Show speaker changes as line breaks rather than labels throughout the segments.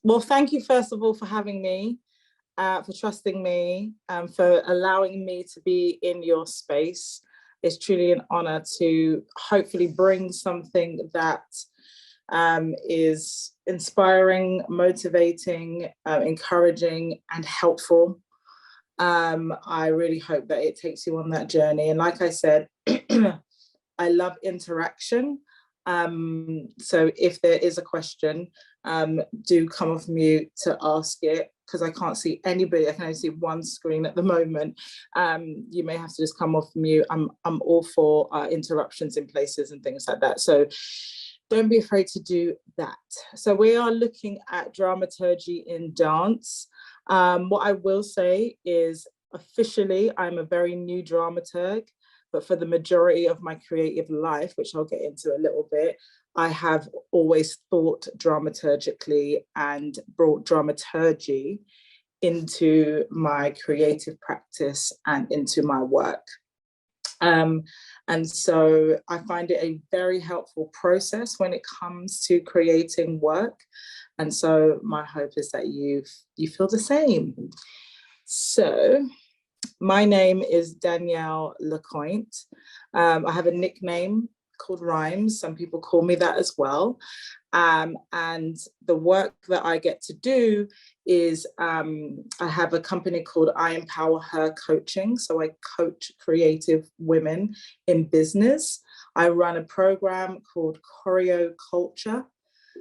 Well, thank you, first of all, for having me, for trusting me, for allowing me to be in your space. It's truly an honor to hopefully bring something that is inspiring, motivating, encouraging, and helpful. I really hope that it takes you on that journey. And like I said, I love interaction. So if there is a question, do come off mute to ask it, because I can't see anybody. I can only see one screen at the moment. You may have to just come off mute. I'm all for interruptions in places and things like that. So don't be afraid to do that. So we are looking at dramaturgy in dance. What I will say is, officially, I'm a very new dramaturg, but for the majority of my creative life, which I'll get into a little bit, I have always thought dramaturgically and brought dramaturgy into my creative practice and into my work. And so I find it a very helpful process when it comes to creating work. And so my hope is that you feel the same. So my name is Dannielle Lecointe. I have a nickname called Rhimes. Some people call me that as well. And the work that I get to do is I have a company called IMPower Her coaching. So I coach creative women in business. I run a program called Choreo Culture.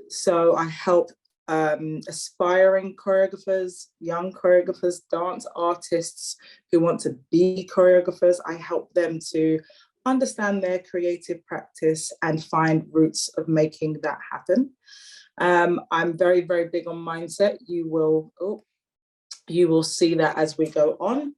So I help aspiring choreographers, young choreographers, dance artists who want to be choreographers. I help them to understand their creative practice and find routes of making that happen. I'm very, very big on mindset. You will see that as we go on.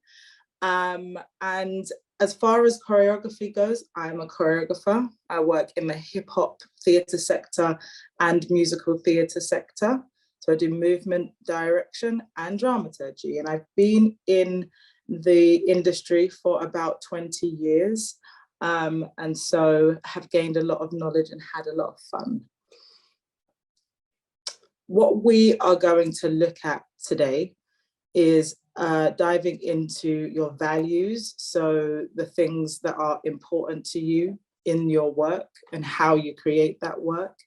And as far as choreography goes, I'm a choreographer. I work in the hip hop theatre sector and musical theatre sector. So I do movement direction and dramaturgy. And I've been in the industry for about 20 years. And so have gained a lot of knowledge and had a lot of fun. What we are going to look at today is diving into your values. So the things that are important to you in your work and how you create that work,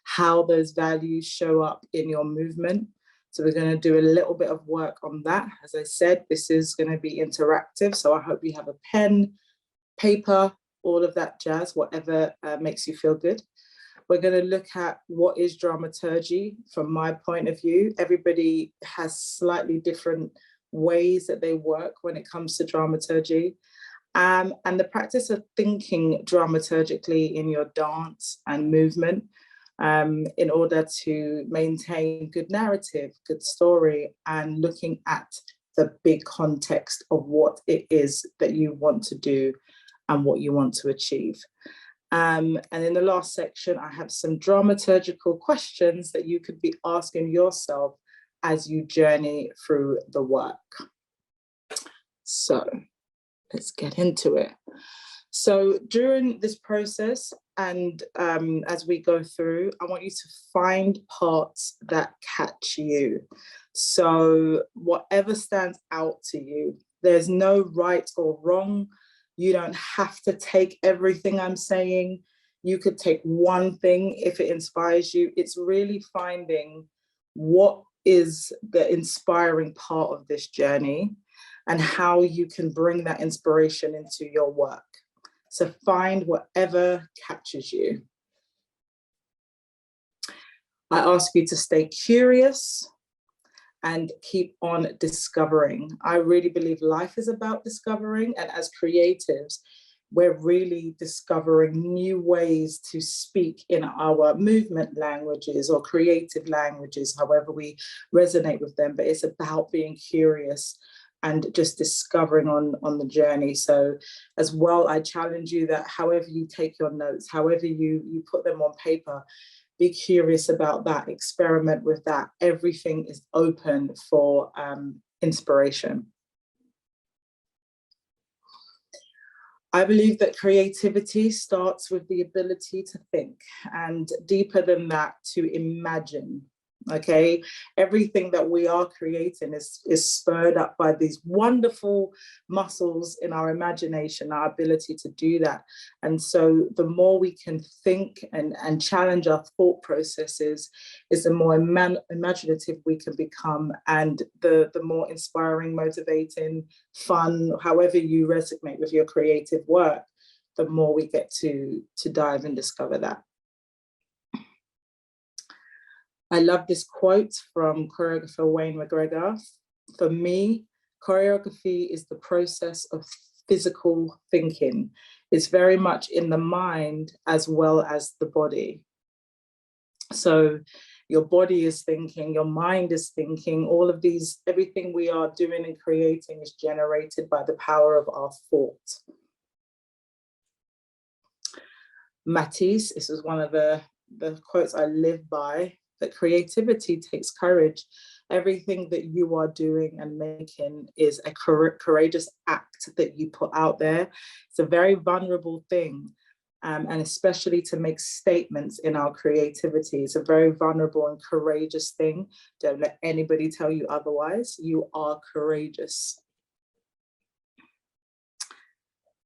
how those values show up in your movement. So we're going to do a little bit of work on that. As I said, this is going to be interactive. So I hope you have a pen, paper, all of that jazz, whatever makes you feel good. We're going to look at what is dramaturgy from my point of view. Everybody has slightly different ways that they work when it comes to dramaturgy. And the practice of thinking dramaturgically in your dance and movement in order to maintain good narrative, good story, and looking at the big context of what it is that you want to do and what you want to achieve. And in the last section, I have some dramaturgical questions that you could be asking yourself as you journey through the work. So let's get into it. So during this process and as we go through, I want you to find parts that catch you. So whatever stands out to you, there's no right or wrong. You don't have to take everything I'm saying. You could take one thing if it inspires you. It's really finding what is the inspiring part of this journey and how you can bring that inspiration into your work. So find whatever catches you. I ask you to stay curious and keep on discovering. I really believe life is about discovering, and as creatives, we're really discovering new ways to speak in our movement languages or creative languages, however we resonate with them, but it's about being curious and just discovering on the journey. So as well, I challenge you that however you take your notes, however you put them on paper, be curious about that, experiment with that. Everything is open for inspiration. I believe that creativity starts with the ability to think, and deeper than that, to imagine Okay, everything that we are creating is spurred up by these wonderful muscles in our imagination, our ability to do that. And so the more we can think and challenge our thought processes, is the more imaginative we can become, and the more inspiring, motivating, fun, however you resonate with your creative work, the more we get to dive and discover that. I love this quote from choreographer Wayne McGregor. For me, choreography is the process of physical thinking. It's very much in the mind as well as the body. So your body is thinking, your mind is thinking, all of these, everything we are doing and creating is generated by the power of our thought. Matisse, this is one of the quotes I live by, that creativity takes courage. Everything that you are doing and making is a courageous act that you put out there. It's a very vulnerable thing, and especially to make statements in our creativity. It's a very vulnerable and courageous thing. Don't let anybody tell you otherwise. You are courageous.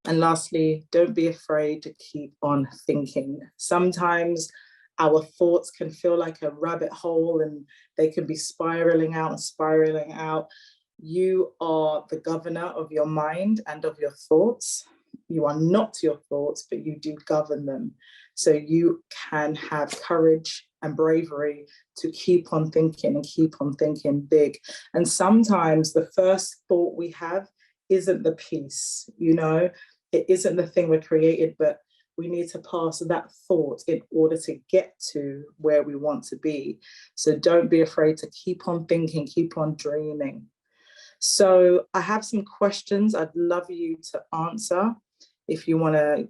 And lastly, don't be afraid to keep on thinking. Sometimes our thoughts can feel like a rabbit hole and they can be spiraling out and spiraling out. You are the governor of your mind and of your thoughts. You are not your thoughts, but you do govern them. So you can have courage and bravery to keep on thinking and keep on thinking big. And sometimes the first thought we have isn't the piece, you know, it isn't the thing we created, but we need to pass that thought in order to get to where we want to be. So don't be afraid to keep on thinking, keep on dreaming. So I have some questions I'd love you to answer. If you want to,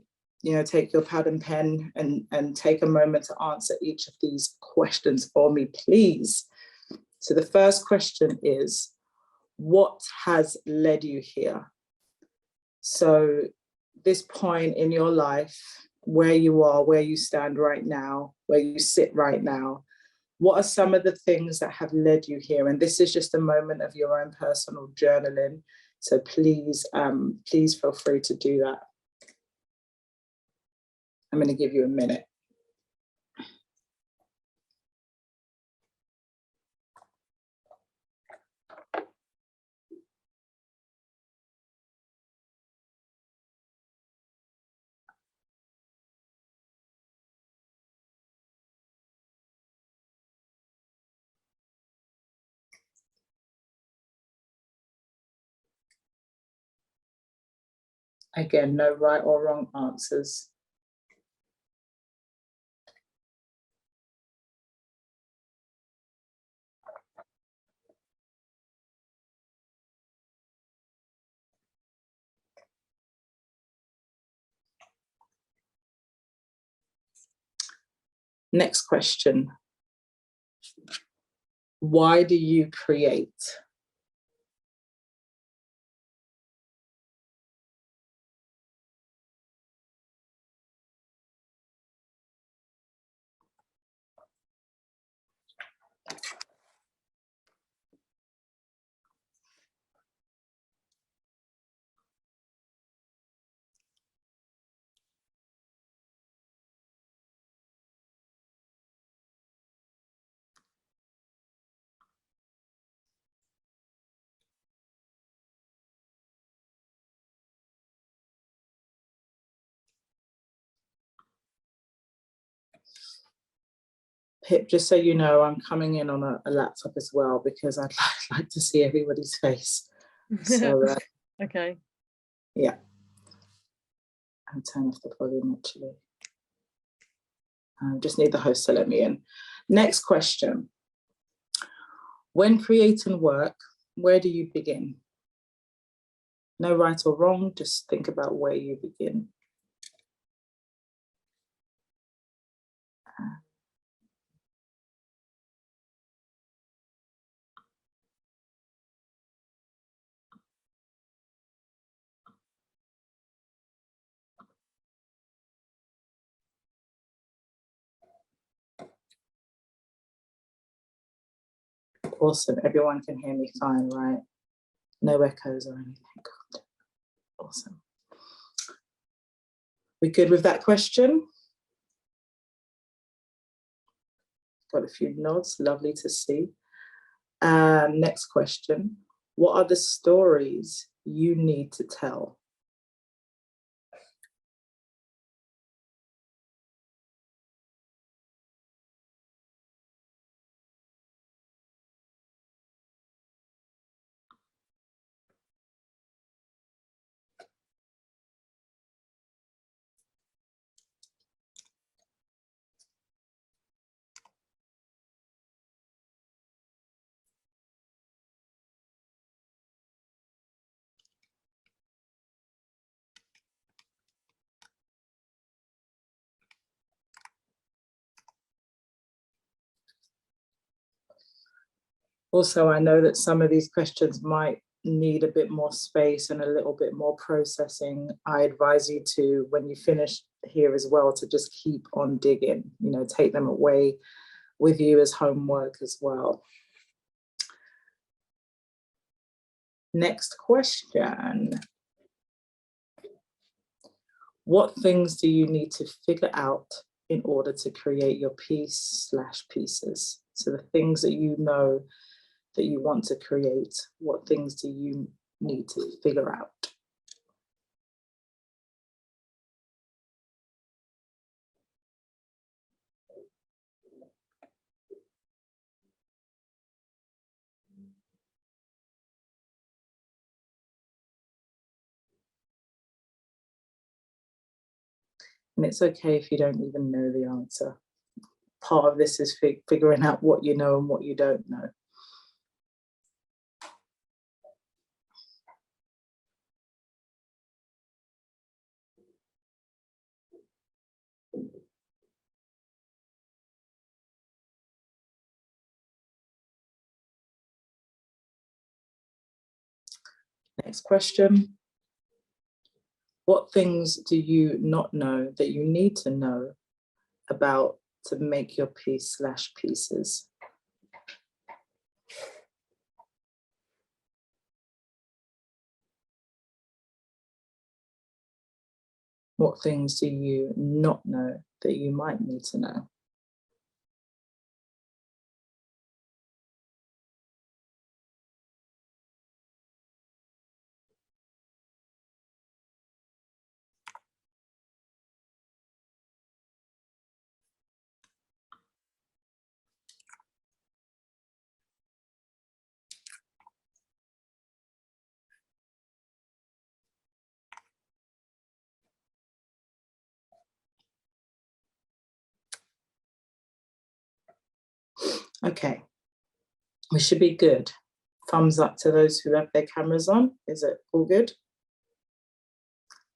take your pad and pen and take a moment to answer each of these questions for me, please. So the first question is, what has led you here? So this point in your life, where you are, where you stand right now, where you sit right now, what are some of the things that have led you here? And this is just a moment of your own personal journaling. So please, please feel free to do that. I'm going to give you a minute. Again, no right or wrong answers. Next question. Why do you create? Pip, just so you know, I'm coming in on a laptop as well because I'd like to see everybody's face. So,
okay.
Yeah. I'll turn off the volume actually. I just need the host to let me in. Next question. When creating work, where do you begin? No right or wrong, just think about where you begin. Awesome. Everyone can hear me fine, right? No echoes or anything. Good. Awesome. We good with that question? Got a few nods. Lovely to see. Next question. What are the stories you need to tell? Also, I know that some of these questions might need a bit more space and a little bit more processing. I advise you to, when you finish here as well, to just keep on digging, you know, take them away with you as homework as well. Next question. What things do you need to figure out in order to create your piece/pieces? So the things that you know that you want to create, what things do you need to figure out? And it's okay if you don't even know the answer. Part of this is figuring out what you know and what you don't know. Next question. What things do you not know that you need to know about to make your piece/pieces? What things do you not know that you might need to know? Okay, we should be good. Thumbs up to those who have their cameras on. Is it all good?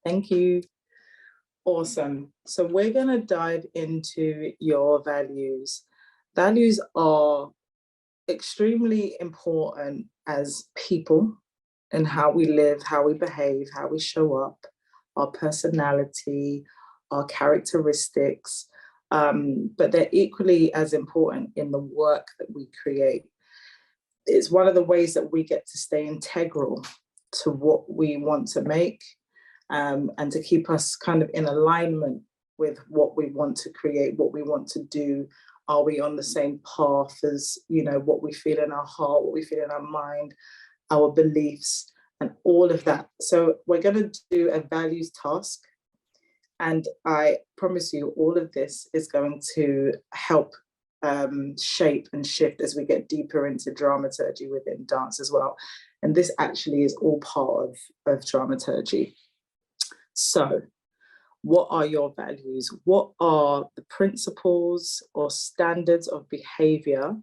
Thank you. Awesome. So we're going to dive into your values. Values are extremely important as people and how we live, how we behave, how we show up, our personality, our characteristics, but they're equally as important in the work that we create. It's one of the ways that we get to stay integral to what we want to make, and to keep us kind of in alignment with what we want to create, what we want to do. Are we on the same path as, you know, what we feel in our heart, what we feel in our mind, our beliefs, and all of that. So we're going to do a values task. And I promise you, all of this is going to help shape and shift as we get deeper into dramaturgy within dance as well. And this actually is all part of dramaturgy. So what are your values? What are the principles or standards of behavior,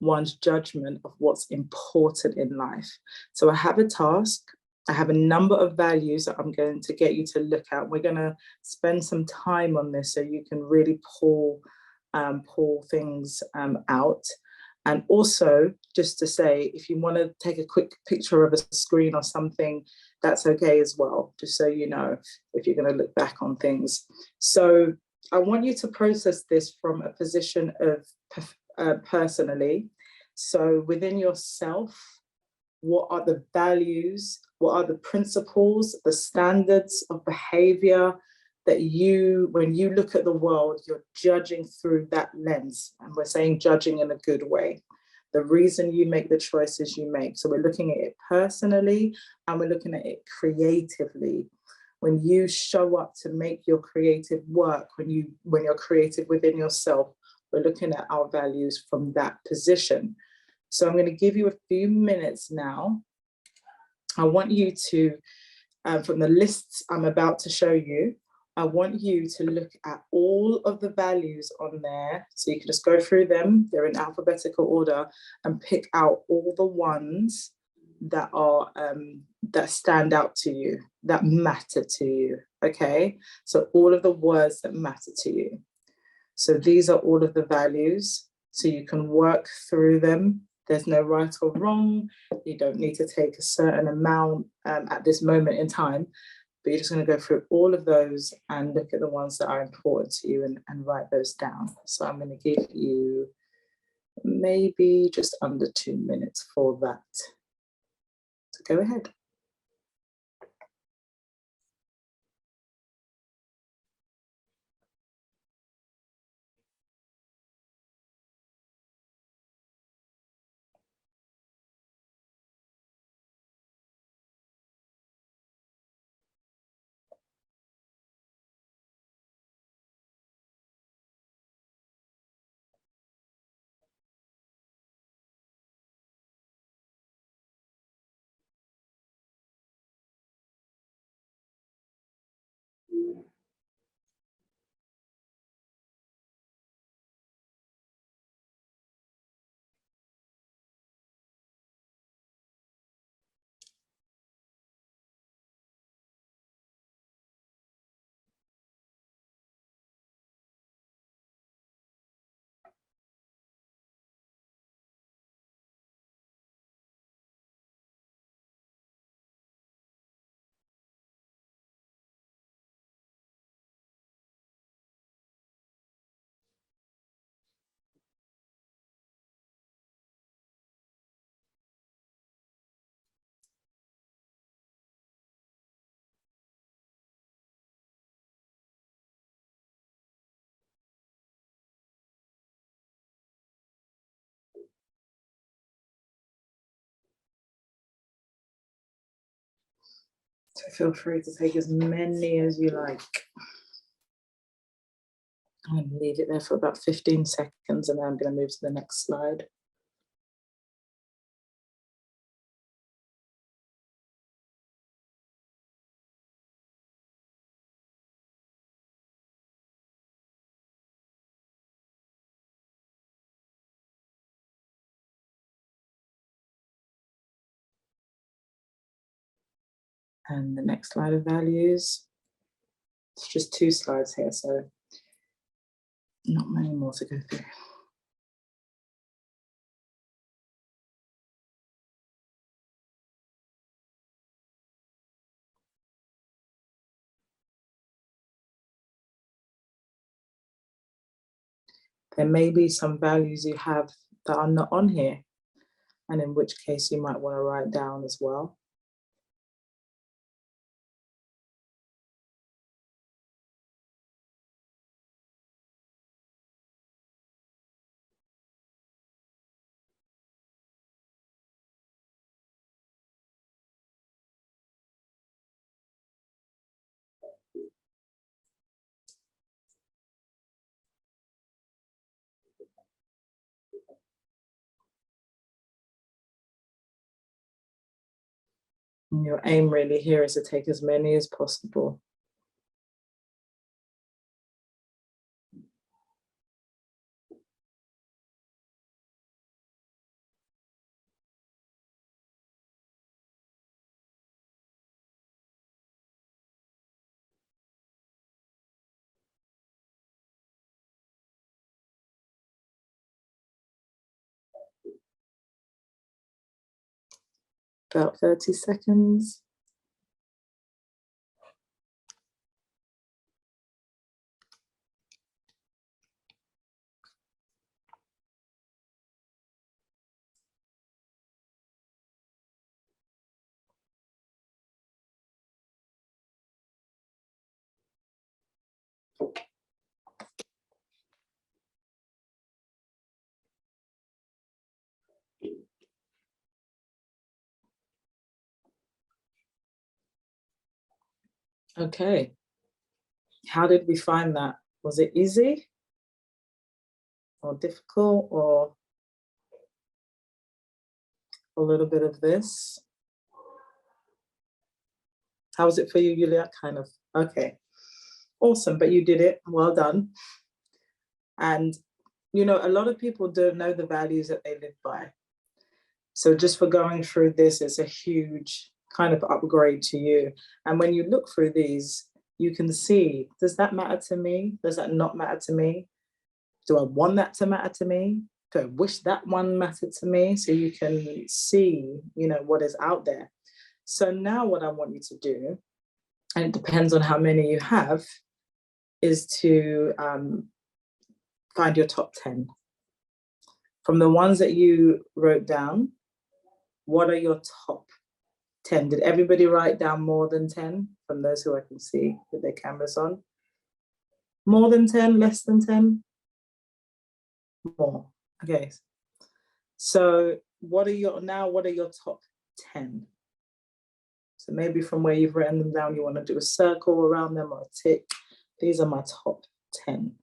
one's judgment of what's important in life? So I have a task. I have a number of values that I'm going to get you to look at. We're going to spend some time on this so you can really pull things out. And also, just to say, if you want to take a quick picture of a screen or something, that's okay as well, just so you know if you're going to look back on things. So I want you to process this from a position of personally, So within yourself, what are the values, what are the principles, the standards of behavior that you, when you look at the world, you're judging through that lens. And we're saying judging in a good way. The reason you make the choices you make. So we're looking at it personally and we're looking at it creatively. When you show up to make your creative work, when you're creative within yourself, we're looking at our values from that position. So I'm going to give you a few minutes now. I want you to, from the lists I'm about to show you, I want you to look at all of the values on there. So you can just go through them. They're in alphabetical order and pick out all the ones that are that stand out to you, that matter to you. Okay, so all of the words that matter to you. So these are all of the values. So you can work through them. There's no right or wrong. You don't need to take a certain amount at this moment in time, but you're just going to go through all of those and look at the ones that are important to you and write those down. So I'm going to give you maybe just under 2 minutes for that. So go ahead. So feel free to take as many as you like. I'm going to leave it there for about 15 seconds and then I'm going to move to the next slide. And the next slide of values. It's just 2 slides here, so not many more to go through. There may be some values you have that are not on here, and in which case you might want to write down as well. And your aim really here is to take as many as possible. About 30 seconds. Okay. How did we find that? Was it easy or difficult or a little bit of this? How was it for you, Julia? Kind of. Okay. Awesome. But you did it. Well done. And, you know, a lot of people don't know the values that they live by. So just for going through this, it's a huge kind of upgrade to you. And when you look through these, you can see, does that matter to me? Does that not matter to me? Do I want that to matter to me? Do I wish that one mattered to me? So you can see, you know, what is out there. So now what I want you to do, and it depends on how many you have, is to find your top 10. From the ones that you wrote down, what are your top 10? Did everybody write down more than 10 from those who I can see with their cameras on? More than 10, less than 10? More. Okay. So what are your top 10? So maybe from where you've written them down, you want to do a circle around them or a tick. These are my top 10.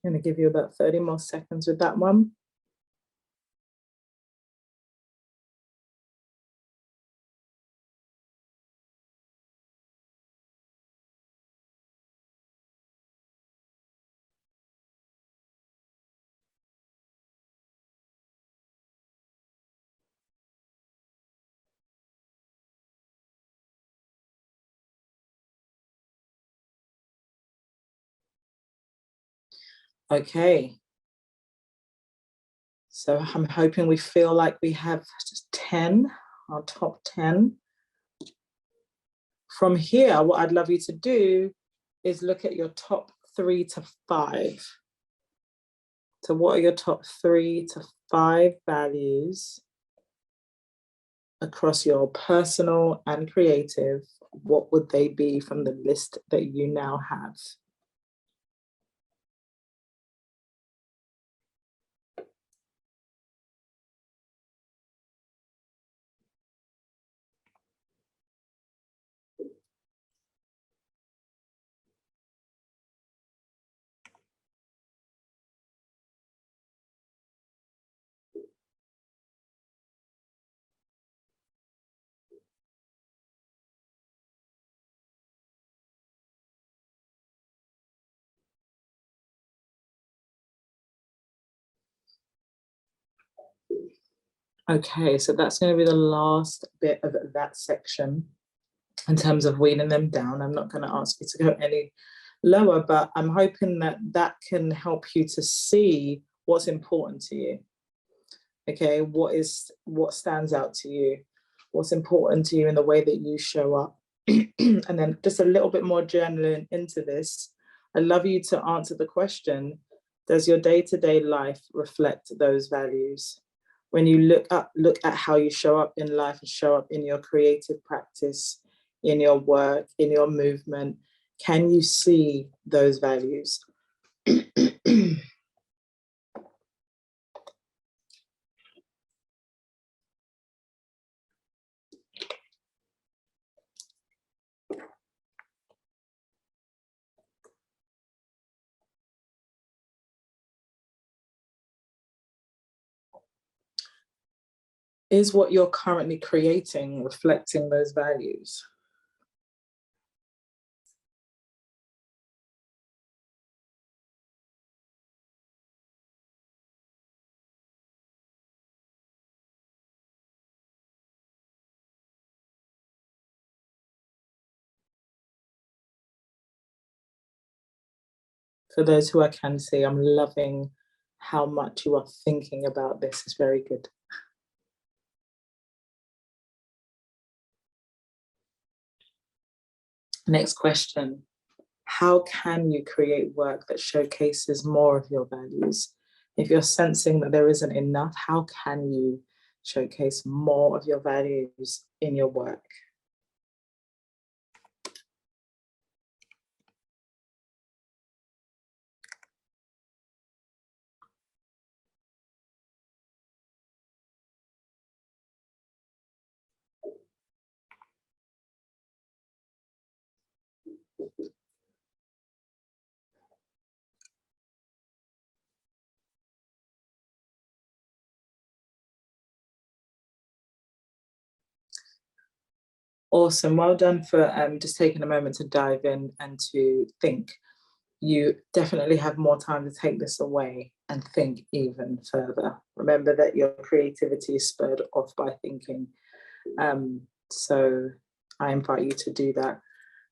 I'm going to give you about 30 more seconds with that one. Okay. So I'm hoping we feel like we have just 10, our top 10. From here, what I'd love you to do is look at your top 3 to 5. So what are your top 3 to 5 values across your personal and creative? What would they be from the list that you now have? Okay, so that's going to be the last bit of that section in terms of weaning them down. I'm not going to ask you to go any lower, but I'm hoping that that can help you to see what's important to you. Okay, what stands out to you? What's important to you in the way that you show up? And then just a little bit more journaling into this. I'd love you to answer the question, does your day-to-day life reflect those values? When you look at how you show up in life and show up in your creative practice, in your work, in your movement, can you see those values? Is what you're currently creating reflecting those values? For those who I can see, I'm loving how much you are thinking about this. It's very good. Next question. How can you create work that showcases more of your values? If you're sensing that there isn't enough, how can you showcase more of your values in your work? Awesome. Well done for just taking a moment to dive in and to think. You definitely have more time to take this away and think even further. Remember that your creativity is spurred off by thinking. So I invite you to do that.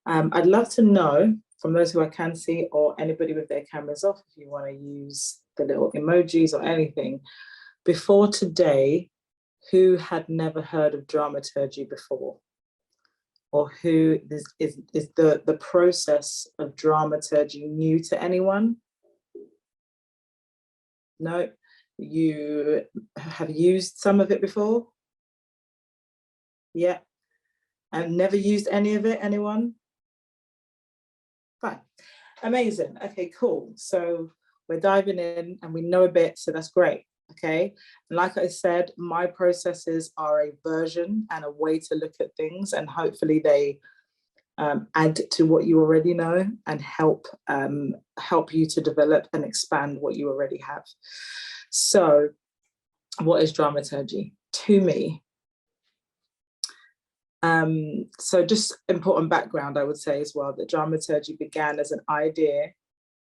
I'd love to know from those who I can see, or anybody with their cameras off, if you want to use the little emojis or anything. Before today, who had never heard of dramaturgy before? Or who is the process of dramaturgy new to anyone? No, you have used some of it before? Yeah, and never used any of it, anyone? Fine, amazing, okay, cool. So we're diving in and we know a bit, so that's great, okay? And like I said, my processes are a version and a way to look at things, and hopefully they add to what you already know and help you to develop and expand what you already have. So what is dramaturgy to me? So just important background, I would say as well, that dramaturgy began as an idea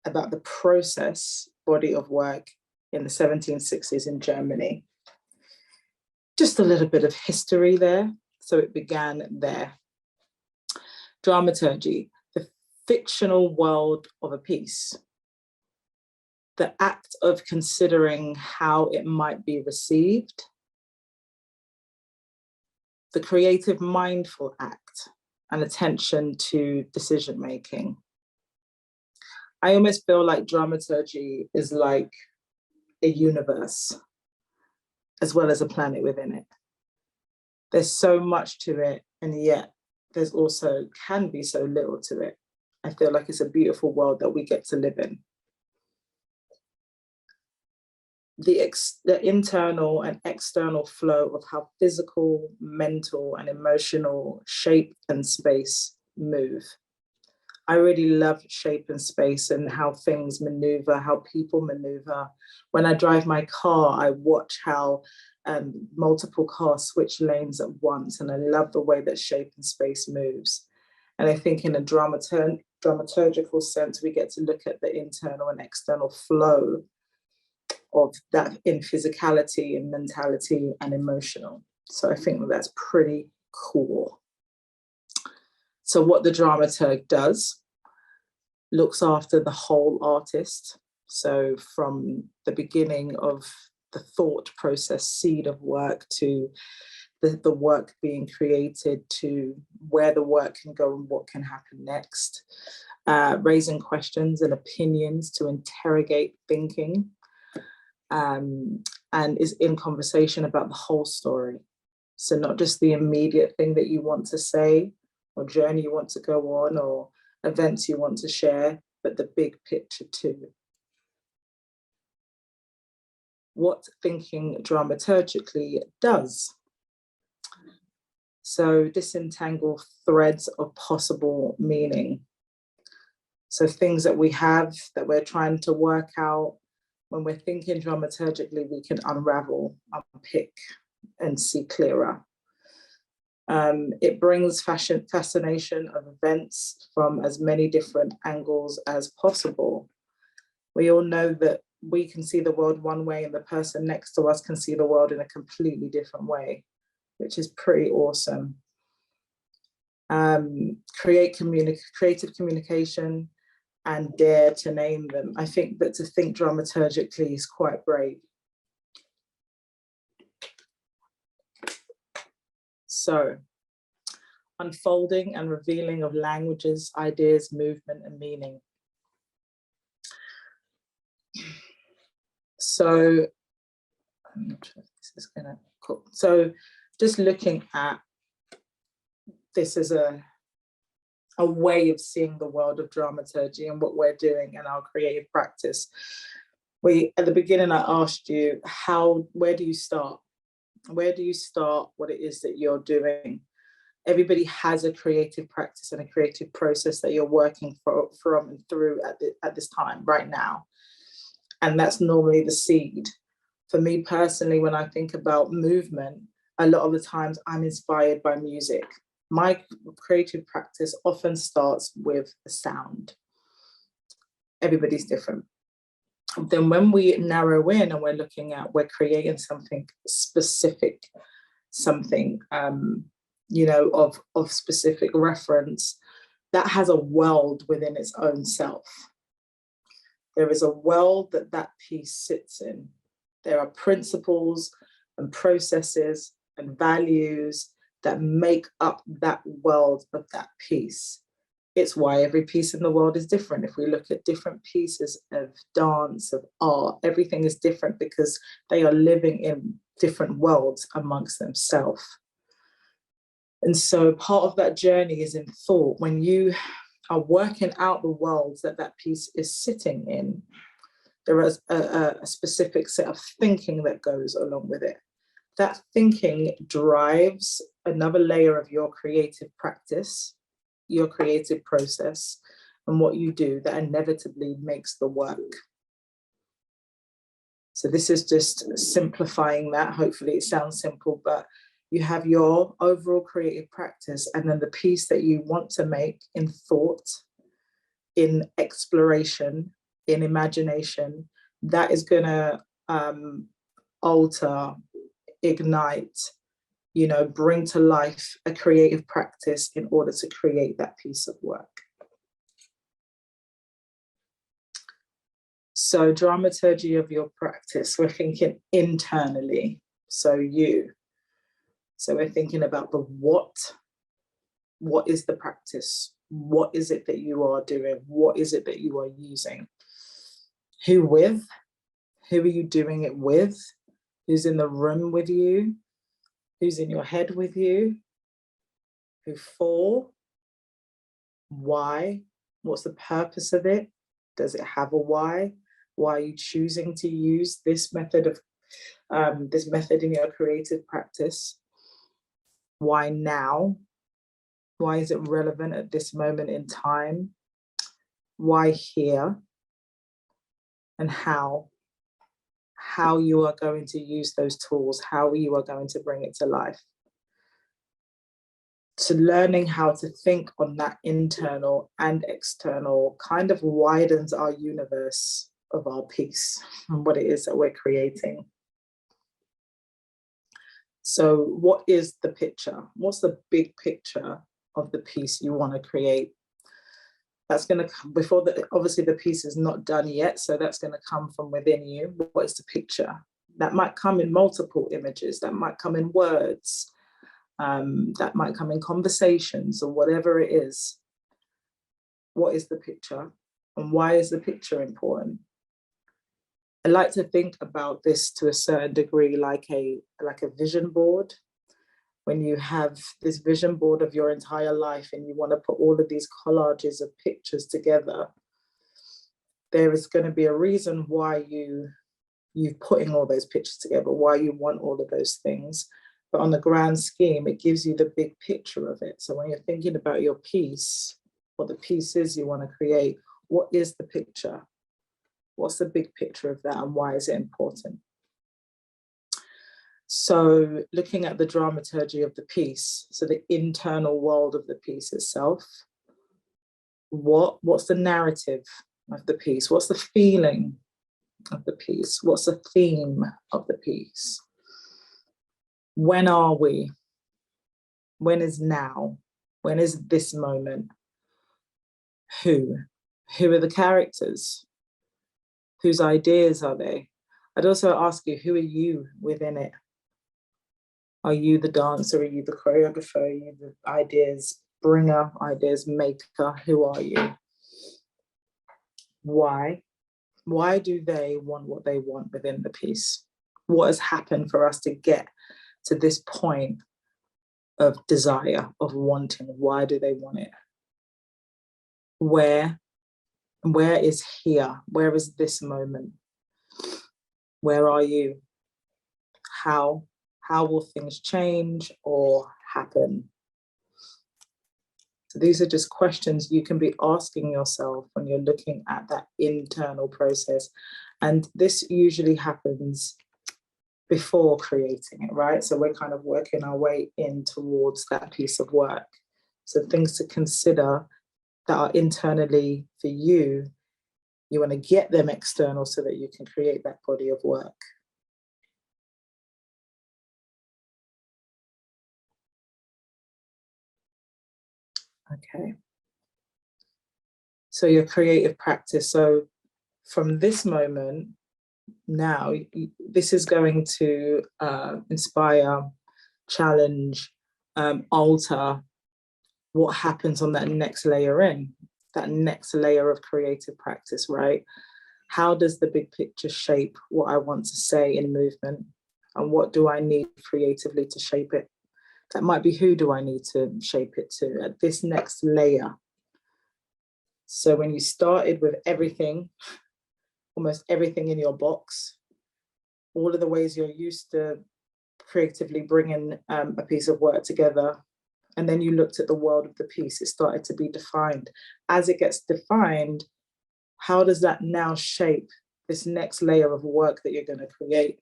about the process body of work in the 1760s in Germany. Just a little bit of history there. So it began there. Dramaturgy, the fictional world of a piece, the act of considering how it might be received, the creative mindful act, and attention to decision making. I almost feel like dramaturgy is like a universe as well as a planet within it. There's so much to it, and yet there's also can be so little to it. I feel like it's a beautiful world that we get to live in. The internal and external flow of how physical, mental, and emotional shape and space move. I really love shape and space and how things maneuver, how people maneuver. When I drive my car, I watch how multiple cars switch lanes at once, and I love the way that shape and space moves. And I think in a dramaturgical sense, we get to look at the internal and external flow of that in physicality and mentality and emotional. So I think that's pretty cool. So what the dramaturg does, looks after the whole artist. So from the beginning of the thought process, seed of work, to the work being created, to where the work can go and what can happen next, raising questions and opinions to interrogate thinking, and is in conversation about the whole story. So not just the immediate thing that you want to say or journey you want to go on or events you want to share, but the big picture too. What thinking dramaturgically does. So disentangle threads of possible meaning. So things that we have that we're trying to work out, when we're thinking dramaturgically, we can unravel, unpick, and see clearer. It brings fascination of events from as many different angles as possible. We all know that we can see the world one way and the person next to us can see the world in a completely different way, which is pretty awesome. Creative communication and dare to name them. I think that to think dramaturgically is quite brave. So, unfolding and revealing of languages, ideas, movement, and meaning. So, I'm not sure if this is gonna cool. So, just looking at this as a way of seeing the world of dramaturgy and what we're doing in our creative practice. At the beginning, I asked you, where do you start? Where do you start what it is that you're doing? Everybody has a creative practice and a creative process that you're working from and through at this time, right now. And that's normally the seed. For me personally, when I think about movement, a lot of the times I'm inspired by music. My creative practice often starts with a sound. Everybody's different. Then when we narrow in and we're creating something specific, something of specific reference, that has a world within its own self. There is a world that piece sits in. There are principles and processes and values that make up that world of that piece. It's why every piece in the world is different. If we look at different pieces of dance, of art, everything is different because they are living in different worlds amongst themselves. And so part of that journey is in thought. When you are working out the worlds that piece is sitting in, there is a specific set of thinking that goes along with it. That thinking drives another layer of your creative practice, your creative process, and what you do that inevitably makes the work. So this is just simplifying that. Hopefully it sounds simple, but you have your overall creative practice and then the piece that you want to make in thought, in exploration, in imagination, that is gonna alter, ignite, bring to life a creative practice in order to create that piece of work. So dramaturgy of your practice, we're thinking internally, so you. So we're thinking about the what is the practice? What is it that you are doing? What is it that you are using? Who with? Who are you doing it with? Who's in the room with you? Who's in your head with you? Who for? Why? What's the purpose of it? Does it have a why? Why are you choosing to use this method in your creative practice? Why now? Why is it relevant at this moment in time? Why here? And how you are going to use those tools, how you are going to bring it to life. So learning how to think on that internal and external kind of widens our universe of our piece and what it is that we're creating. So what is the picture? What's the big picture of the piece you want to create? That's going to come before obviously the piece is not done yet, so that's going to come from within you. What is the picture? That might come in multiple images, that might come in words, that might come in conversations or whatever it is. What is the picture and why is the picture important? I like to think about this to a certain degree like a vision board. When you have this vision board of your entire life and you want to put all of these collages of pictures together, there is going to be a reason why you're putting all those pictures together, why you want all of those things. But on the grand scheme, it gives you the big picture of it. So when you're thinking about your piece, what the piece is you want to create, what is the picture? What's the big picture of that and why is it important? So looking at the dramaturgy of the piece, so the internal world of the piece itself, what's the narrative of the piece? What's the feeling of the piece? What's the theme of the piece? When are we? When is now? When is this moment? Who? Who are the characters? Whose ideas are they? I'd also ask you, who are you within it? Are you the dancer? Are you the choreographer? Are you the ideas bringer, ideas maker? Who are you? Why? Why do they want what they want within the piece? What has happened for us to get to this point of desire, of wanting? Why do they want it? Where is here? Where is this moment? Where are you? How will things change or happen? So these are just questions you can be asking yourself when you're looking at that internal process. And this usually happens before creating it, right? So we're kind of working our way in towards that piece of work. So things to consider that are internally for you, you want to get them external so that you can create that body of work. Okay. So your creative practice. So from this moment now, this is going to inspire, challenge, alter what happens on that next layer in, that next layer of creative practice, right? How does the big picture shape what I want to say in movement? And what do I need creatively to shape it? That might be who do I need to shape it to at this next layer. So when you started with everything, almost everything in your box, all of the ways you're used to creatively bringing a piece of work together, and then you looked at the world of the piece, it started to be defined. As it gets defined, how does that now shape this next layer of work that you're going to create?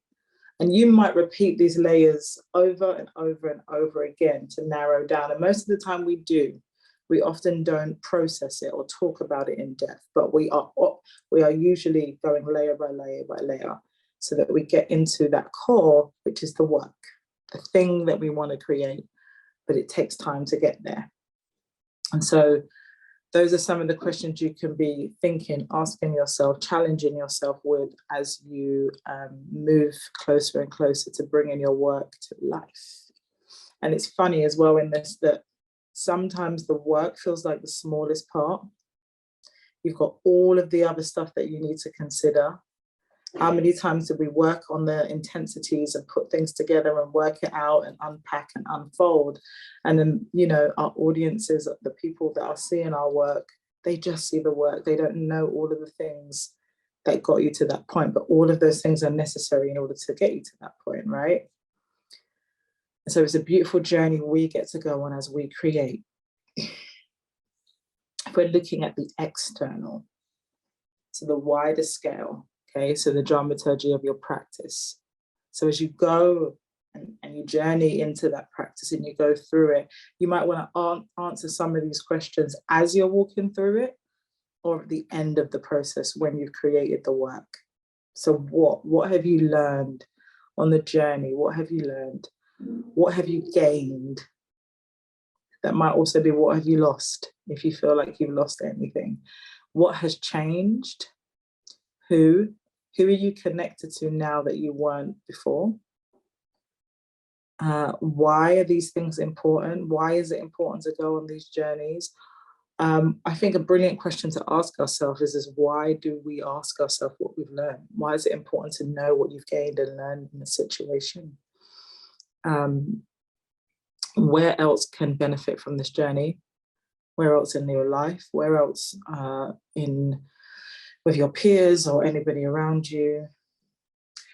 And you might repeat these layers over and over and over again to narrow down. And most of the time we do. We often don't process it or talk about it in depth, but we are usually going layer by layer by layer so that we get into that core, which is the work, the thing that we want to create, but it takes time to get there. And so those are some of the questions you can be thinking, asking yourself, challenging yourself with as you move closer and closer to bringing your work to life. And it's funny as well in this that sometimes the work feels like the smallest part. You've got all of the other stuff that you need to consider. How many times do we work on the intensities and put things together and work it out and unpack and unfold? And then, you know, our audiences, the people that are seeing our work, they just see the work. They don't know all of the things that got you to that point, but all of those things are necessary in order to get you to that point, right? And so it's a beautiful journey we get to go on as we create. If we're looking at the external, so the wider scale, okay, so the dramaturgy of your practice. So as you go and you journey into that practice and you go through it, you might want to answer some of these questions as you're walking through it or at the end of the process when you've created the work. So what have you learned on the journey? What have you learned? What have you gained? That might also be what have you lost if you feel like you've lost anything. What has changed? Who are you connected to now that you weren't before? Why are these things important? Why is it important to go on these journeys? I think a brilliant question to ask ourselves is why do we ask ourselves what we've learned? Why is it important to know what you've gained and learned in a situation? Where else can benefit from this journey? Where else in your life? Where else with your peers or anybody around you?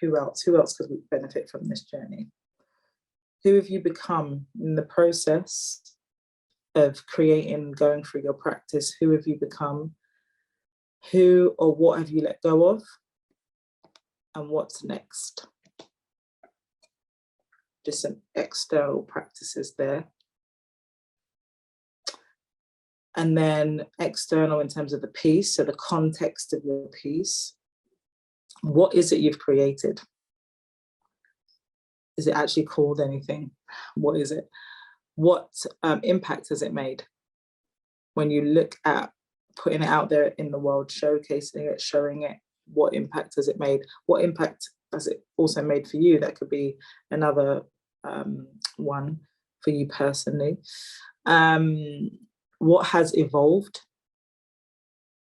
Who else could benefit from this journey? Who have you become in the process of creating, going through your practice? Who have you become? Who or what have you let go of? And what's next? just some external practices there. And then external in terms of the piece, so the context of your piece. What is it you've created? Is it actually called anything? What is it? What impact has it made? When you look at putting it out there in the world, showcasing it, showing it, what impact has it made? What impact has it also made for you? That could be another one for you personally. What has evolved?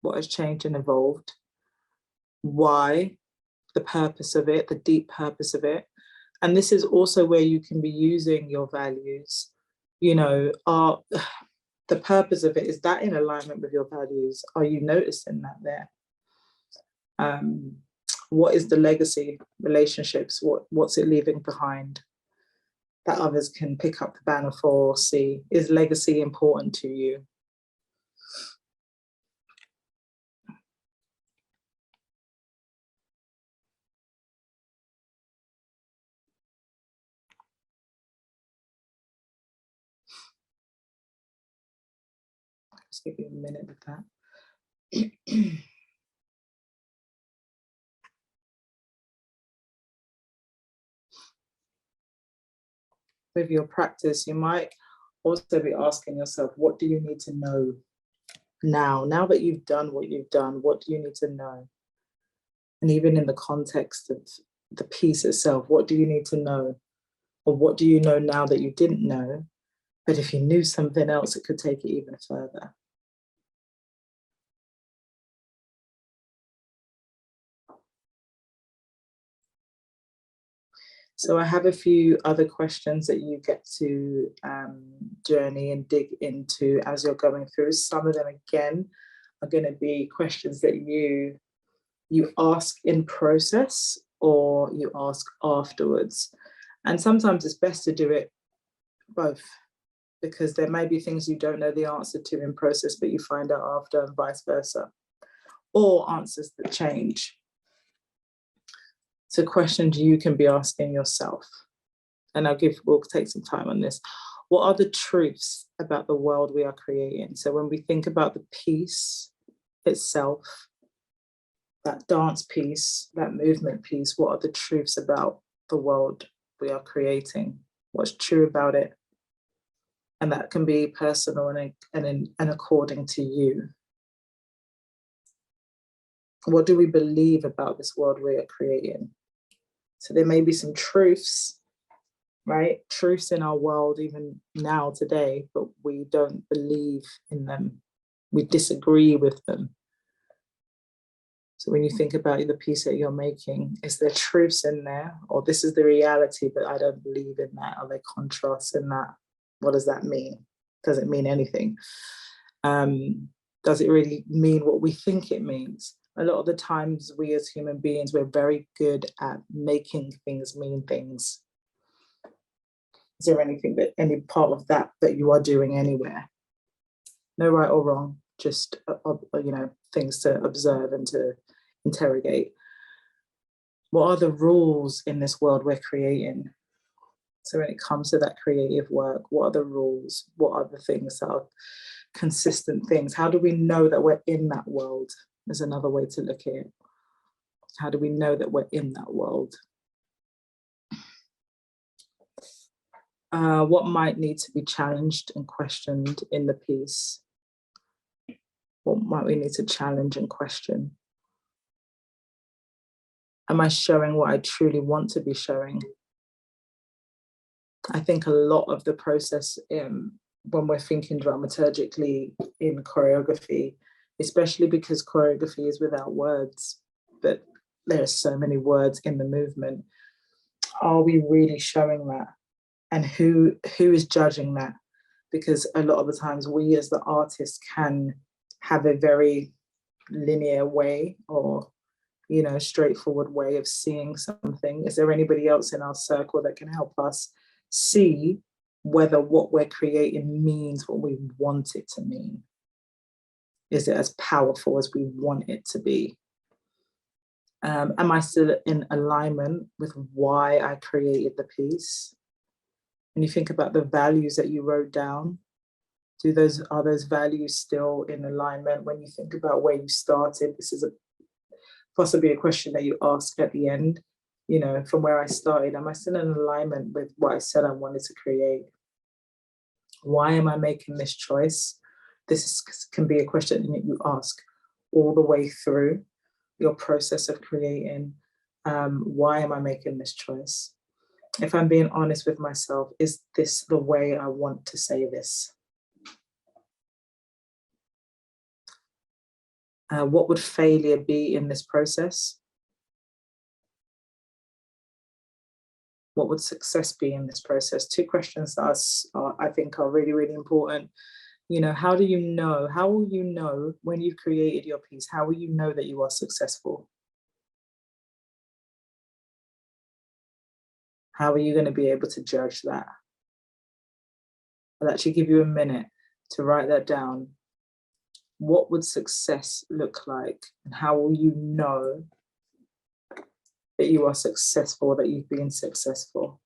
What has changed and evolved? Why? The purpose of it, the deep purpose of it. And this is also where you can be using your values. You know, the purpose of it, is that in alignment with your values? Are you noticing that there? What is the legacy, relationships? What's it leaving behind that others can pick up the banner for or see? Is legacy important to you? Just give you a minute with that. With your practice, you might also be asking yourself, what do you need to know now? Now that you've done what you've done, what do you need to know? And even in the context of the piece itself, what do you need to know? Or what do you know now that you didn't know? But if you knew something else, it could take it even further. So I have a few other questions that you get to journey and dig into as you're going through. Some of them, again, are going to be questions that you ask in process or you ask afterwards. And sometimes it's best to do it both, because there may be things you don't know the answer to in process, but you find out after, and vice versa, or answers that change. So questions you can be asking yourself, and we'll take some time on this. What are the truths about the world we are creating? So when we think about the piece itself, that dance piece, that movement piece, what are the truths about the world we are creating? What's true about it? And that can be personal and according to you. What do we believe about this world we are creating? So there may be some truths, right? Truths in our world even now today, but we don't believe in them. We disagree with them. So when you think about the piece that you're making, is there truths in there? Or this is the reality, but I don't believe in that? Are there contrasts in that? What does that mean? Does it mean anything? Does it really mean what we think it means? A lot of the times we as human beings, we're very good at making things mean things. Is there any part of that you are doing anywhere? No right or wrong, just things to observe and to interrogate. What are the rules in this world we're creating? So when it comes to that creative work, what are the rules? What are the things that are consistent things? How do we know that we're in that world? Is another way to look at it. How do we know that we're in that world? What might need to be challenged and questioned in the piece? What might we need to challenge and question? Am I showing what I truly want to be showing? I think a lot of the process when we're thinking dramaturgically in choreography, especially because choreography is without words, but there are so many words in the movement. Are we really showing that? And who is judging that? Because a lot of the times we as the artists can have a very linear way or straightforward way of seeing something. Is there anybody else in our circle that can help us see whether what we're creating means what we want it to mean? Is it as powerful as we want it to be? Am I still in alignment with why I created the piece? When you think about the values that you wrote down, are those values still in alignment when you think about where you started? This is possibly a question that you ask at the end, you know, from where I started, am I still in alignment with what I said I wanted to create? Why am I making this choice? Can be a question that you ask all the way through your process of creating. Why am I making this choice? If I'm being honest with myself, is this the way I want to say this? What would failure be in this process? What would success be in this process? Two questions that I think are really, really important. You know, how will you know when you've created your piece? How will you know that you are successful? How are you going to be able to judge that? I'll actually give you a minute to write that down. What would success look like? And how will you know that you are successful, that you've been successful?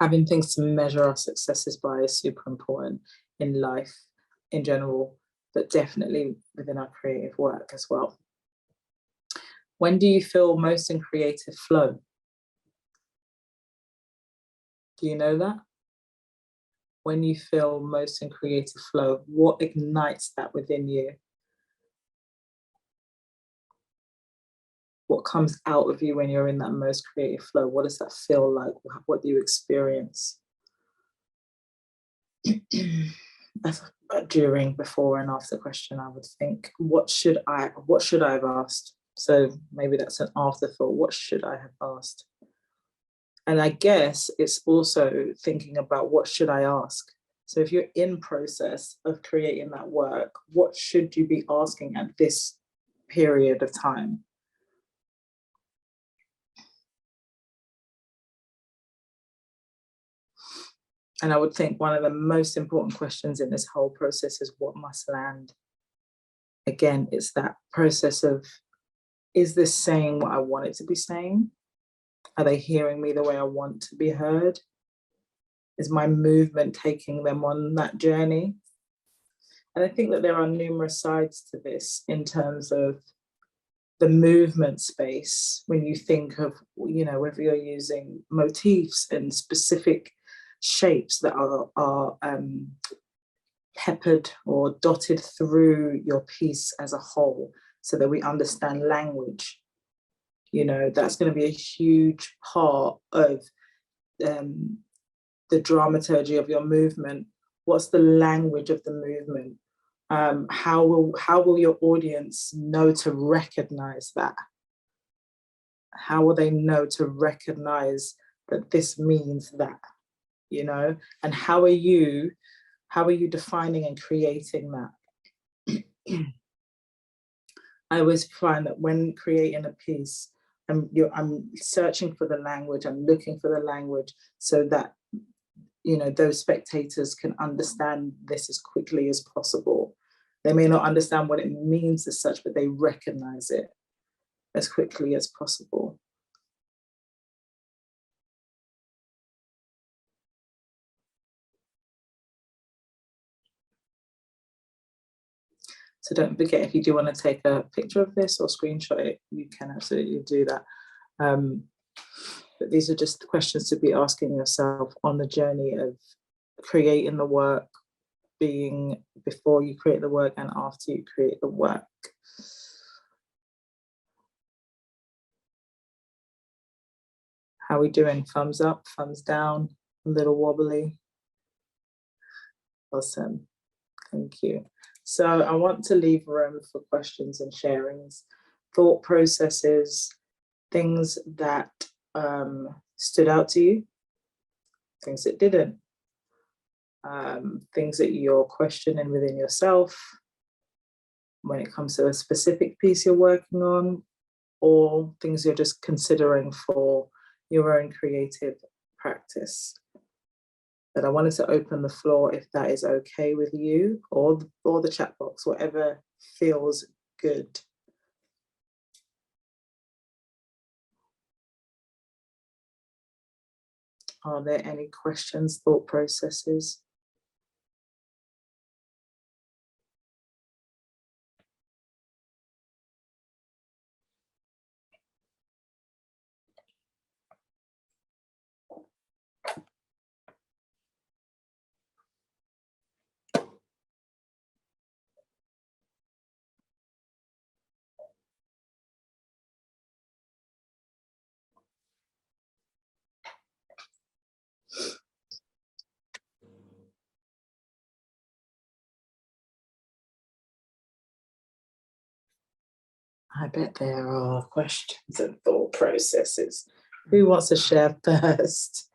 Having things to measure our successes by is super important in life in general, but definitely within our creative work as well. When do you feel most in creative flow? Do you know that? When you feel most in creative flow, what ignites that within you? What comes out of you when you're in that most creative flow? What does that feel like? What do you experience? That's a during, before, and after question, I would think. What should I have asked? So maybe that's an afterthought. What should I have asked? And I guess it's also thinking about what should I ask? So if you're in process of creating that work, what should you be asking at this period of time? And I would think one of the most important questions in this whole process is what must land? Again, it's that process of, is this saying what I want it to be saying? Are they hearing me the way I want to be heard? Is my movement taking them on that journey? And I think that there are numerous sides to this in terms of the movement space. When you think of, you know, whether you're using motifs and specific shapes that are peppered or dotted through your piece as a whole, so that we understand language. You know, that's going to be a huge part of the dramaturgy of your movement. What's the language of the movement? How will your audience know to recognize that? How will they know to recognize that this means that? You know, and how are you defining and creating that? I always find that when creating a piece, I'm searching for the language, I'm looking for the language, so that, you know, those spectators can understand this as quickly as possible. They may not understand what it means as such, but they recognize it as quickly as possible. So don't forget, if you do want to take a picture of this or screenshot it, you can absolutely do that. But these are just the questions to be asking yourself on the journey of creating the work, being before you create the work and after you create the work. How are we doing? Thumbs up, thumbs down, a little wobbly. Awesome, thank you. So I want to leave room for questions and sharings. thought processes, things that stood out to you, things that didn't, things that you're questioning within yourself when it comes to a specific piece you're working on, or things you're just considering for your own creative practice. But I wanted to open the floor, if that is okay with you, or the chat box, whatever feels good. Are there any questions, thought processes? I bet there are questions and thought processes. Who wants to share first?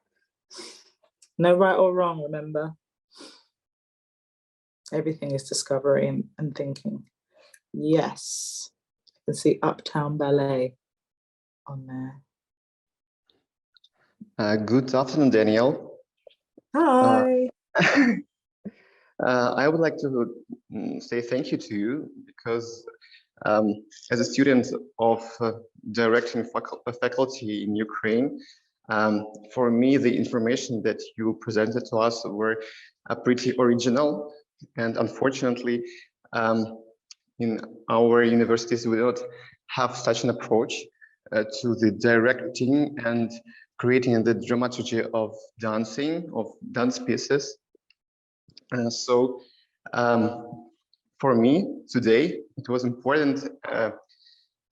No right or wrong, remember. Everything is discovery and thinking. Yes, I can see Uptown Ballet on there.
Good afternoon, Dannielle.
Hi.
I would like to say thank you to you because as a student of directing faculty in Ukraine, for me, the information that you presented to us were pretty original. And unfortunately, in our universities, we don't have such an approach to the directing and creating the dramaturgy of dancing, of dance pieces. So for me today, it was important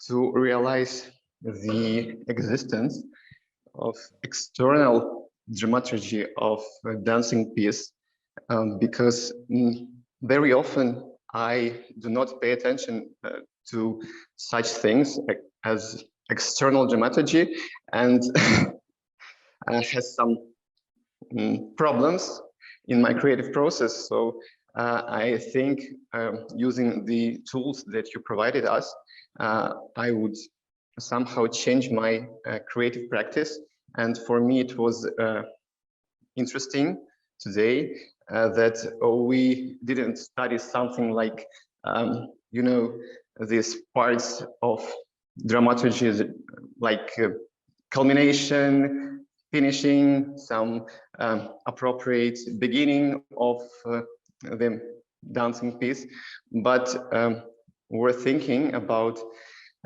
to realize the existence of external dramaturgy of a dancing piece, because very often I do not pay attention to such things as external dramaturgy, and has some problems in my creative process. So I think using the tools that you provided us, I would somehow change my creative practice. And for me, it was interesting today that we didn't study something like, you know, these parts of dramaturgy, like culmination, finishing, some appropriate beginning of the dancing piece, but we're thinking about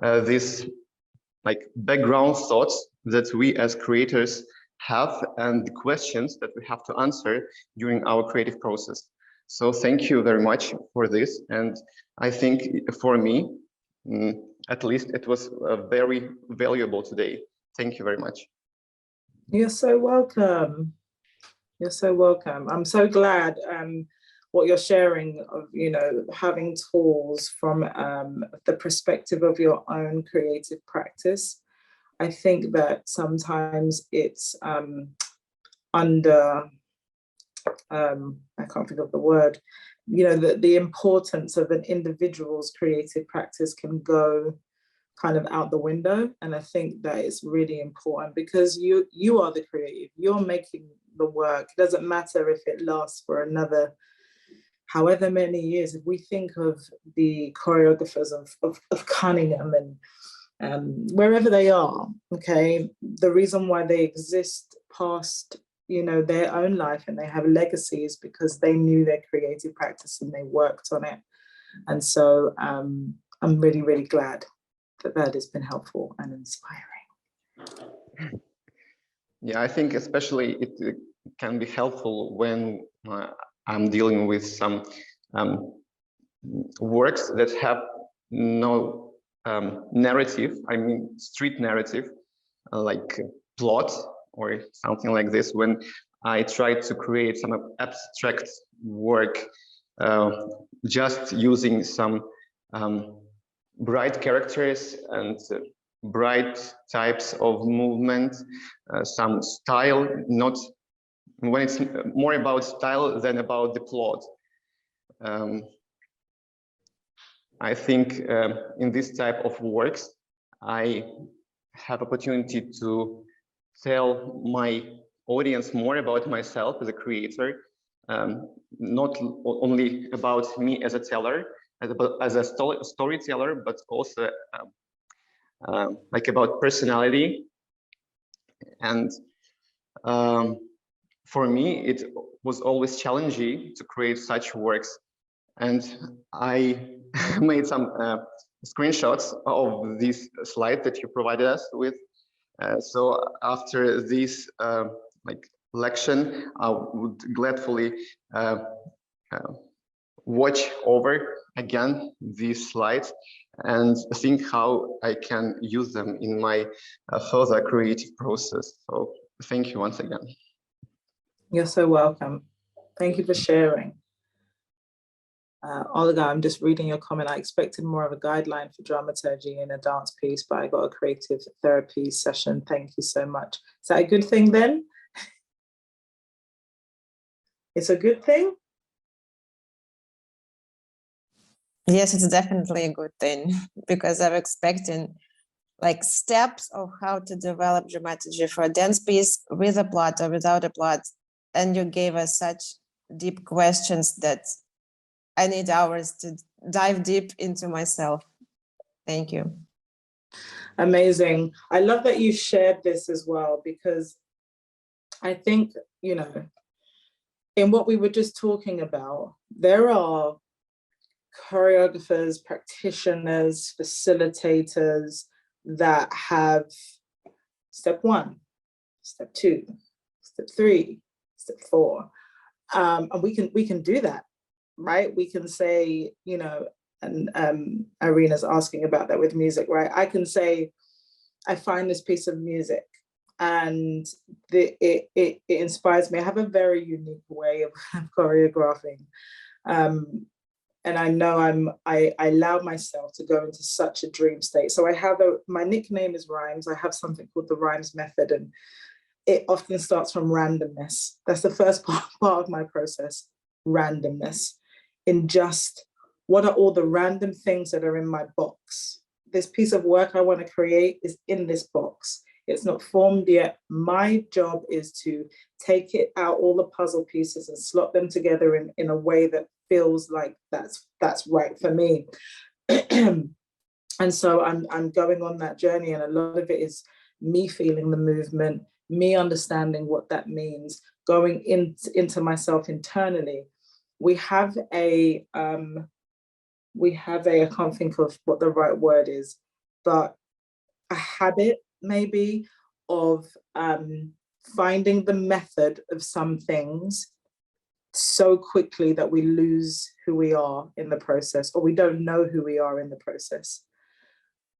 this like background thoughts that we as creators have and the questions that we have to answer during our creative process. So thank you very much for this. And I think for me, at least it was very valuable today. Thank you very much.
You're so welcome. You're so welcome. I'm so glad what you're sharing of, you know, having tools from the perspective of your own creative practice. I think that sometimes it's under, I can't think of the word, you know, the importance of an individual's creative practice can go kind of out the window. And I think that is really important because you are the creative, you're making the work. It doesn't matter if it lasts for another however many years. If we think of the choreographers of Cunningham and wherever they are, okay, the reason why they exist past, you know, their own life and they have legacies because they knew their creative practice and they worked on it. And so I'm really, really glad that that has been helpful and inspiring.
Yeah, I think especially it can be helpful when I'm dealing with some works that have no narrative, I mean street narrative, like plot or something like this. When I try to create some abstract work, just using some bright characters and bright types of movement, some style, not when it's more about style than about the plot. I think in this type of works, I have opportunity to tell my audience more about myself as a creator, not only about me as a teller, as a storyteller, but also like about personality. And for me, it was always challenging to create such works. And I made some screenshots of this slide that you provided us with. So after this like lection, I would gladly watch over again these slides and think how I can use them in my further creative process. So thank you once again.
You're so welcome. Thank you for sharing. Olga, I'm just reading your comment. I expected more of a guideline for dramaturgy in a dance piece, but I got a creative therapy session. Thank you so much. Is that a good thing then? It's a good thing?
Yes, it's definitely a good thing, because I'm expecting like steps of how to develop dramaturgy for a dance piece with a plot or without a plot. And you gave us such deep questions that I need hours to dive deep into myself. Thank you.
Amazing. I love that you shared this as well, because I think, you know, in what we were just talking about, there are choreographers, practitioners, facilitators that have step 1, step 2, step 3, step 4. And we can do that, right? We can say, you know, and Irina's asking about that with music, right? I can say, I find this piece of music and it inspires me. I have a very unique way of choreographing. And I know I allow myself to go into such a dream state. So I have my nickname is Rhimes. I have something called the Rhimes method, and it often starts from randomness. That's the first part of my process, randomness. In just, what are all the random things that are in my box? This piece of work I want to create is in this box. It's not formed yet. My job is to take it out, all the puzzle pieces, and slot them together in a way that feels like that's right for me. And so I'm going on that journey, and a lot of it is me feeling the movement, me understanding what that means, going into myself internally. We have I can't think of what the right word is, but a habit maybe of finding the method of some things so quickly that we lose who we are in the process, or we don't know who we are in the process.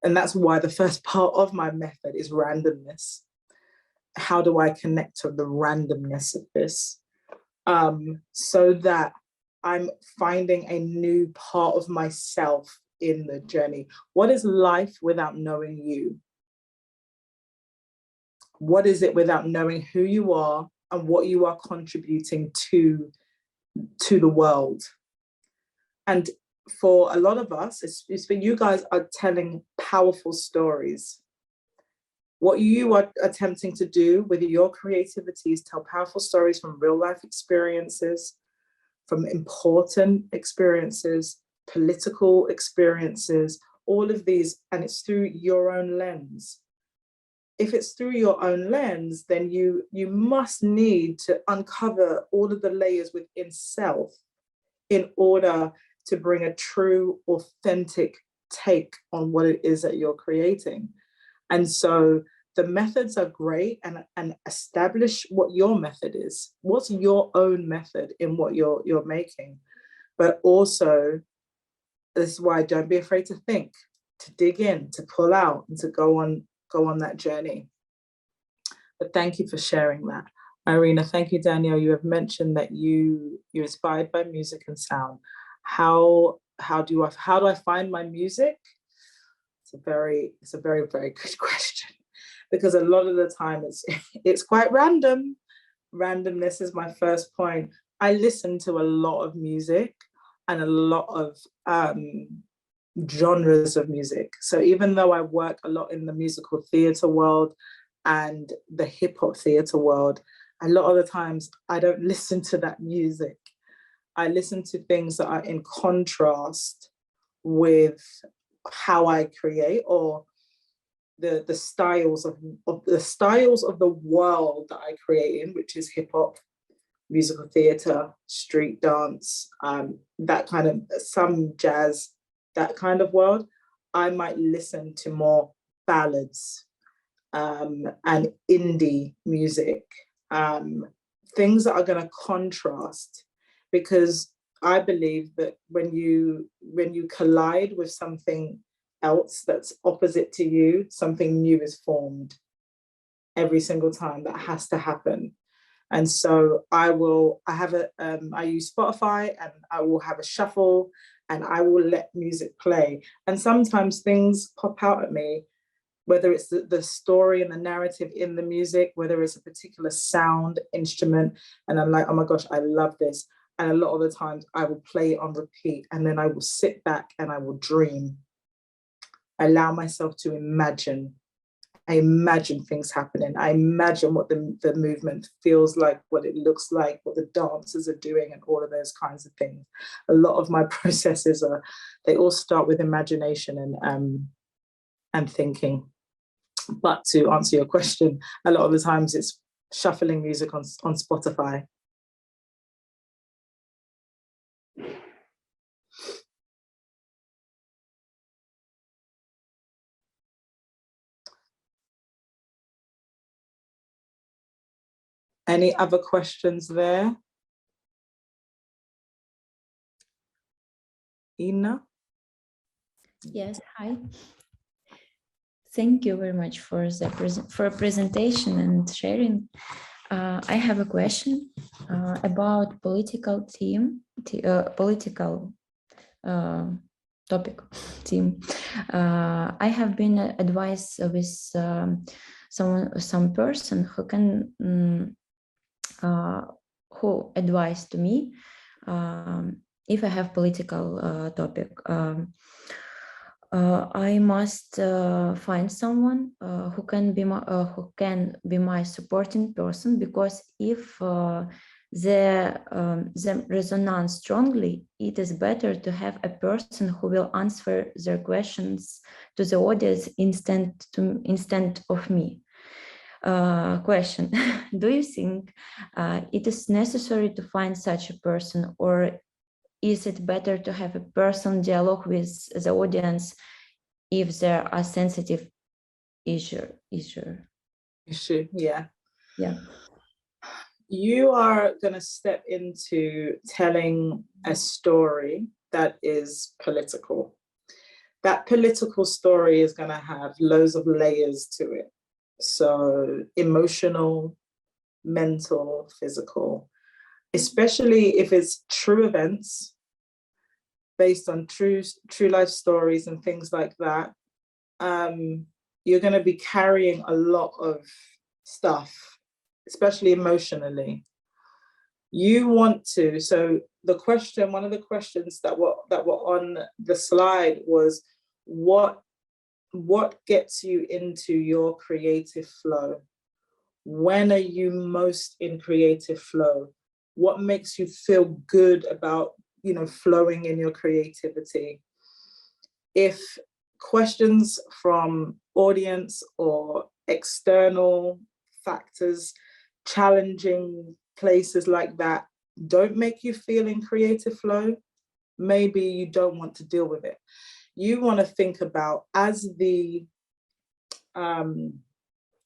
And that's why the first part of my method is randomness. How do I connect to the randomness of this? So that I'm finding a new part of myself in the journey. What is life without knowing you? What is it without knowing who you are and what you are contributing to the world? And for a lot of us, it's for you guys are telling powerful stories. What you are attempting to do with your creativity is tell powerful stories from real life experiences, from important experiences, political experiences, all of these, and it's through your own lens. If it's through your own lens, then you must need to uncover all of the layers within self in order to bring a true, authentic take on what it is that you're creating. And so the methods are great, and establish what your method is. What's your own method in what you're making? But also, this is why don't be afraid to think, to dig in, to pull out, and to go on that journey. But thank you for sharing that. Irina, thank you, Dannielle. You have mentioned that you're inspired by music and sound. How do I find my music? It's a very, very good question, because a lot of the time it's quite random. Randomness is my first point. I listen to a lot of music and a lot of genres of music. So even though I work a lot in the musical theatre world and the hip hop theatre world, a lot of the times I don't listen to that music. I listen to things that are in contrast with how I create, or the styles of the world that I create in, which is hip hop, musical theatre, street dance, that kind of, some jazz, that kind of world. I might listen to more ballads and indie music, things that are going to contrast, because I believe that when you collide with something else that's opposite to you, something new is formed every single time. That has to happen. And so I use Spotify, and I will have a shuffle, and I will let music play. And sometimes things pop out at me, whether it's the story and the narrative in the music, whether it's a particular sound, instrument, and I'm like, oh my gosh, I love this. And a lot of the times I will play it on repeat, and then I will sit back and I will dream. I allow myself to imagine. I imagine things happening. I imagine what the movement feels like, what it looks like, what the dancers are doing, and all of those kinds of things. A lot of my processes they all start with imagination and thinking. But to answer your question, a lot of the times it's shuffling music on Spotify. Any other questions there? Ina?
Yes, hi. Thank you very much for the presentation and sharing. I have a question about political topic team. I have been advised with some person who can who advised to me if I have political topic. I must find someone who can be my supporting person, because if the resonance strongly, it is better to have a person who will answer their questions to the audience instead of me. Question: do you think it is necessary to find such a person, or is it better to have a personal dialogue with the audience if there are sensitive issue?
Yeah.
Yeah.
You are going to step into telling a story that is political. That political story is going to have loads of layers to it. So emotional, mental, physical, especially if it's true events based on true life stories and things like that. You're going to be carrying a lot of stuff, especially emotionally. You want to, so one of the questions that were on the slide was, what gets you into your creative flow? When are you most in creative flow? What makes you feel good about, flowing in your creativity? If questions from audience or external factors, challenging places like that, don't make you feel in creative flow, maybe you don't want to deal with it. You want to think about, as the I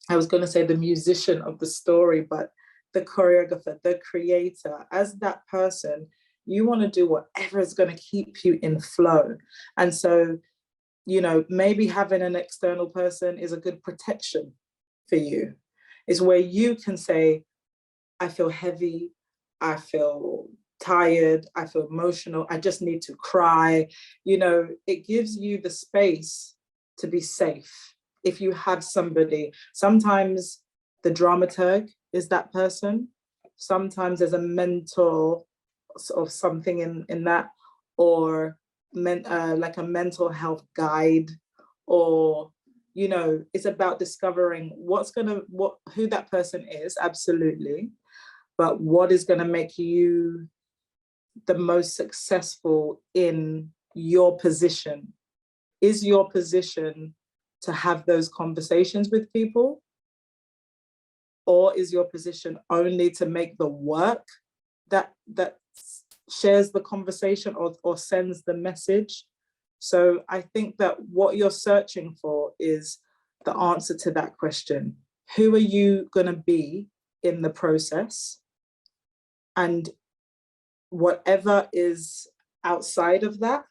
was going to say the musician of the story, but the choreographer, the creator, as that person, you want to do whatever is going to keep you in flow. And so, maybe having an external person is a good protection for you. It's where you can say, I feel heavy, I feel tired, I feel emotional, I just need to cry. It gives you the space to be safe. If you have somebody, sometimes the dramaturg is that person. Sometimes there's a mentor of something in that, or like a mental health guide, or, you know, it's about discovering who that person is, absolutely. But what is going to make you the most successful in your position? Is your position to have those conversations with people? Or is your position only to make the work that shares the conversation or sends the message? So I think that what you're searching for is the answer to that question. Who are you going to be in the process? And whatever is outside of that,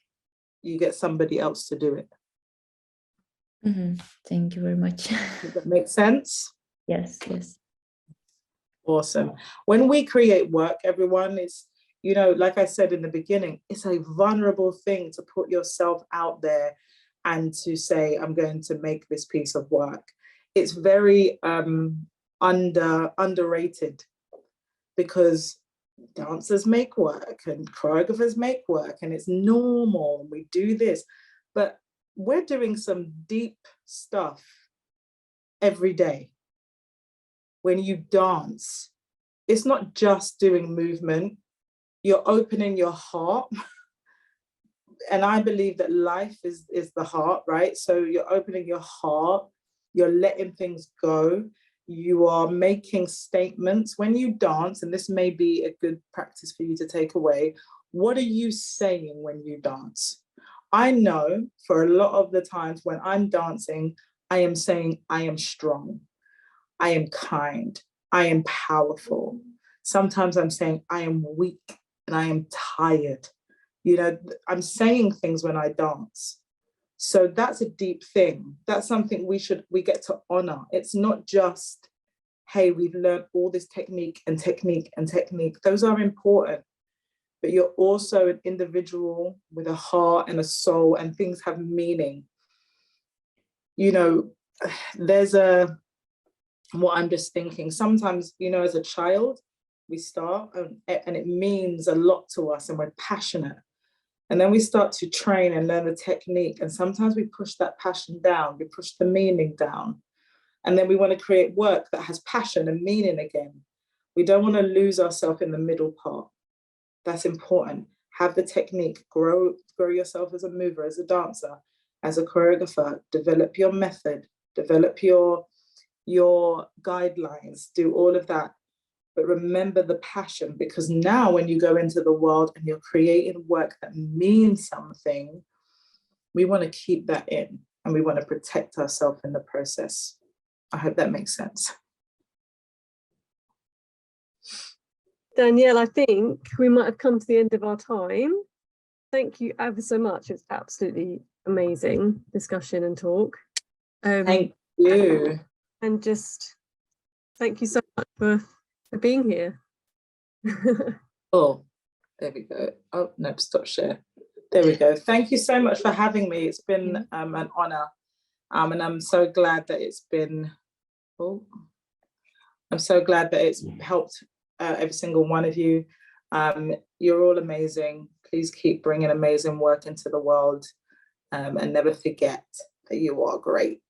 you get somebody else to do it.
Thank you very much.
Does that make sense?
Yes, yes.
Awesome. When we create work, everyone, is, you know, like I said in the beginning, it's a vulnerable thing to put yourself out there and to say, I'm going to make this piece of work. It's very underrated, because dancers make work and choreographers make work, and it's normal, we do this, but we're doing some deep stuff every day. When you dance, it's not just doing movement, you're opening your heart. And I believe that life is the heart, right? So you're opening your heart, you're letting things go, you are making statements. When you dance, and this may be a good practice for you to take away, what are you saying when you dance? I know for a lot of the times when I'm dancing, I am saying, I am strong, I am kind, I am powerful. Sometimes I'm saying, I am weak and I am tired. You know, I'm saying things when I dance. So that's a deep thing. That's something we get to honor. It's not just, hey, we've learned all this technique and technique and technique. Those are important, but you're also an individual with a heart and a soul, and things have meaning. You know, what I'm just thinking, sometimes, you know, as a child, we start and it means a lot to us and we're passionate. And then we start to train and learn the technique. And sometimes we push that passion down, we push the meaning down. And then we want to create work that has passion and meaning again. We don't want to lose ourselves in the middle part. That's important. Have the technique, grow yourself as a mover, as a dancer, as a choreographer, develop your method, develop your guidelines, do all of that. But remember the passion, because now when you go into the world and you're creating work that means something, we want to keep that in and we want to protect ourselves in the process. I hope that makes sense.
Dannielle, I think we might have come to the end of our time. Thank you ever so much. It's absolutely amazing discussion and talk.
Thank you.
And just thank you so much for being here.
Oh, there we go. Oh, no, stop share. There we go. Thank you so much for having me. It's been an honor. And I'm so glad that it's been, I'm so glad that it's helped every single one of you. You're all amazing. Please keep bringing amazing work into the world, and never forget that you are great.